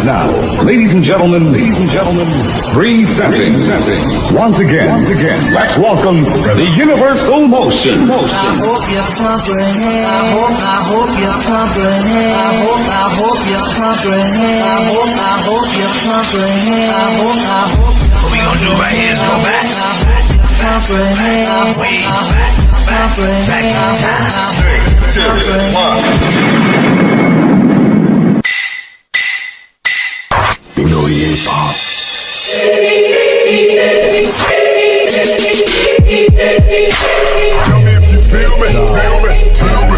Now, ladies and gentlemen, presenting. Once again, let's welcome the Universal Motion. I hope you comprehend. I hope you comprehend. I hope you comprehend. I hope you comprehend. What we gonna do right here is go back. Comprehend. Way back in time. 3, 2, 1. Pinoy Pop. Tell me if you feel me, feel me, feel me.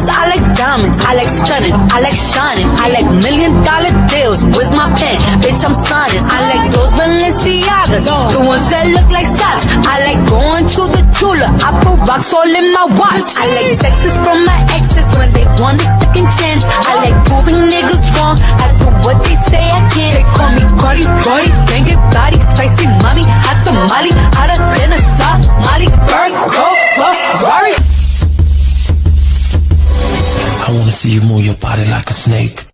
I like diamonds, I like stunning, I like shining, I like $1 million deals. Where's my pen? Bitch, I'm signing. I like those Balenciagas, the ones that look like socks. I like going to the Tula, I put rocks all in my watch. I like texts from my exes when they want a second chance. I like proving niggas wrong, I do what they say I can't. They call me Cardi, banging body, spicy mommy, hot tamale, hotter than a Somali, Virgo, Ferrari. I wanna see you move your body like a snake.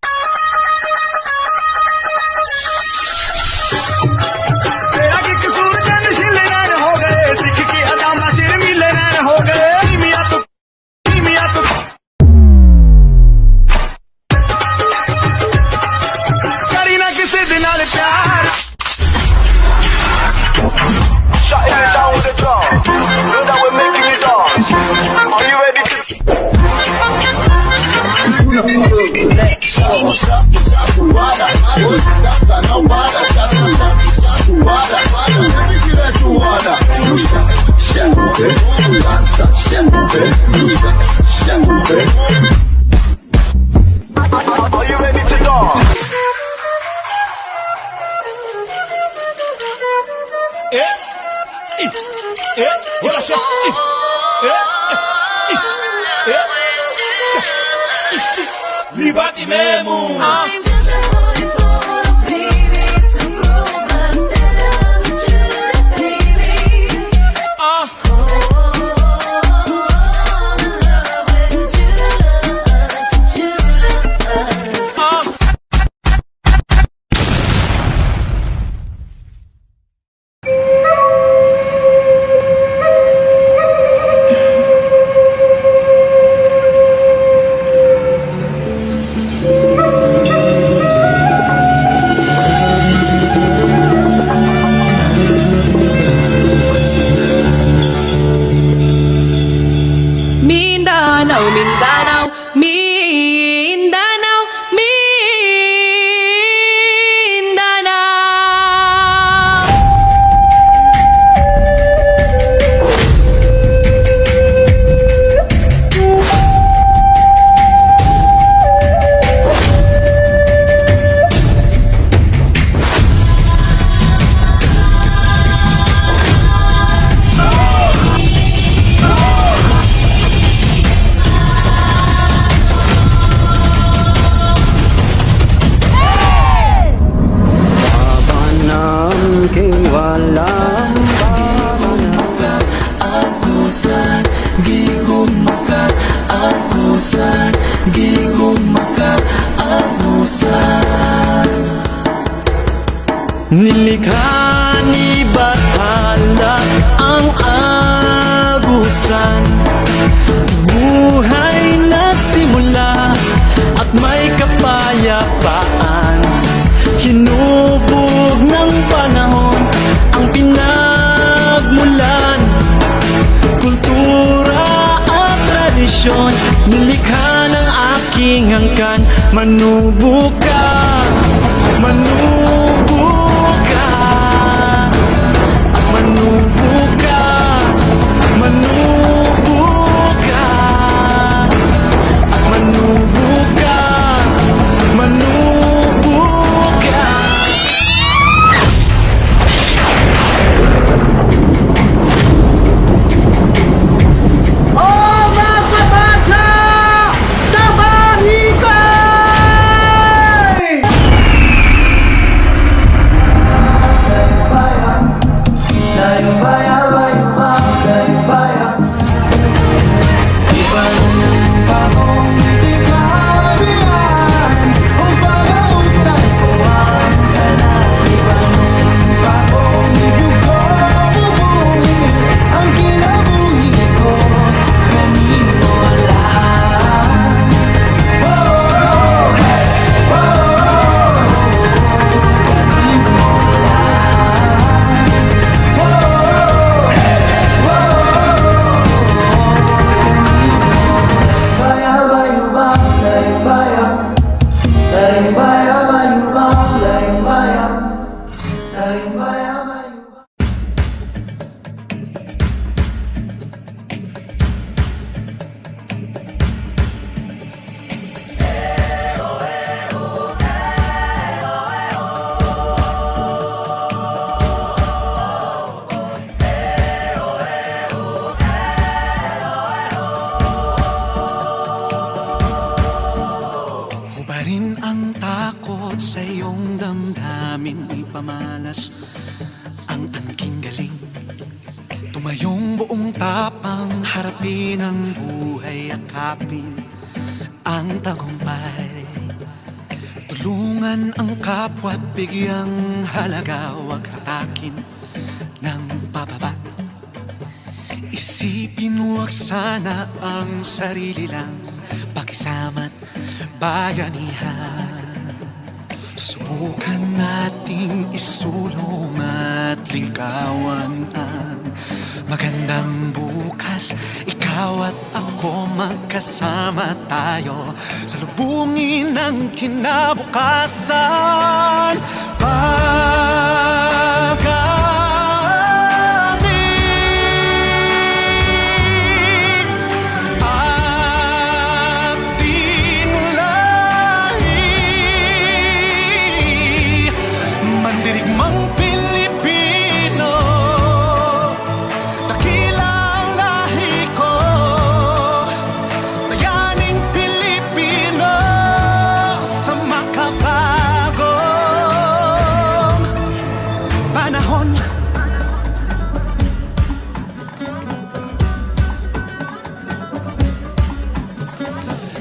Are you ready to dance? Libati Memu. Mindanao, Mindanao, Mindanao, Mindanao. Nilikha ni Bathala ang agusan. Buhay nagsimula at may kapayapaan. Hinubog ng panahon ang pinagmulan. Kultura at tradisyon, nilikha ng aking angkan. Manubo ka, manubo ka, manubo ka, manubo ka, manubo ka, manubo ka. Oh, mga kabacha! Tabahi ka! ang takot sa iyong damdamin, ipamalas ang angking galing. Tumayong buong tapang, harapin ang buhay, yakapin ang tagumpay. Tulungan ang kapwa't bigyang halaga, huwag hatakin ng pababa. Isipin huwag sana ang sarili lang, pakisama't bayanihan. Subukan nating isulong at ligawan ang magandang bukas. Ikaw at ako magkasama tayo, salubungin ang kinabukasan. Pag-amin at dinlahi, mandirigmang Pilipino, dakila ang lahi ko, bayaning Pilipino sa makabagong panahon.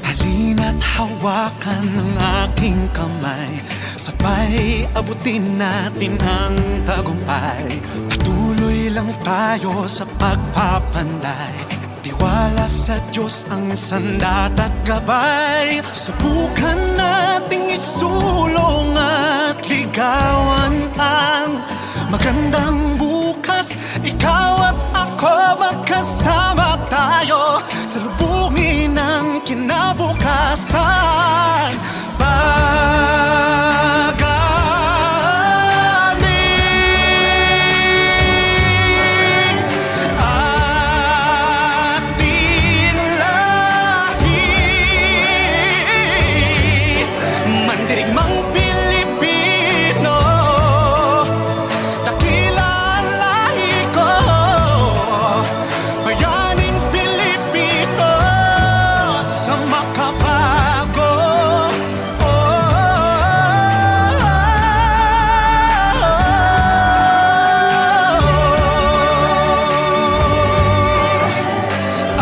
Halina't hawakan ng aking kamay, sabay abutin natin ang tagumpay. Patuloy lang tayo sa pagpapanday, tiwala sa Diyos ang sandat at gabay. Subukan nating isulong at ligawan ang magandang bukas. Ikaw at ako magkasama tayo, salubungin ang kinabukasan. Pag-amin at dinlahi, mandirigmang Pilipino, dakila ang lahi ko, bayaning Pilipino sa makabago.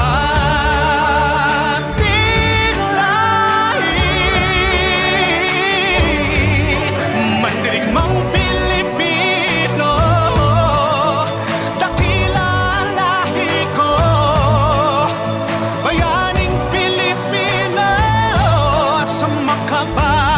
Ating lahi, mandirigmang Pilipino, dakila ang lahi ko, bayaning Pilipino sa makabagong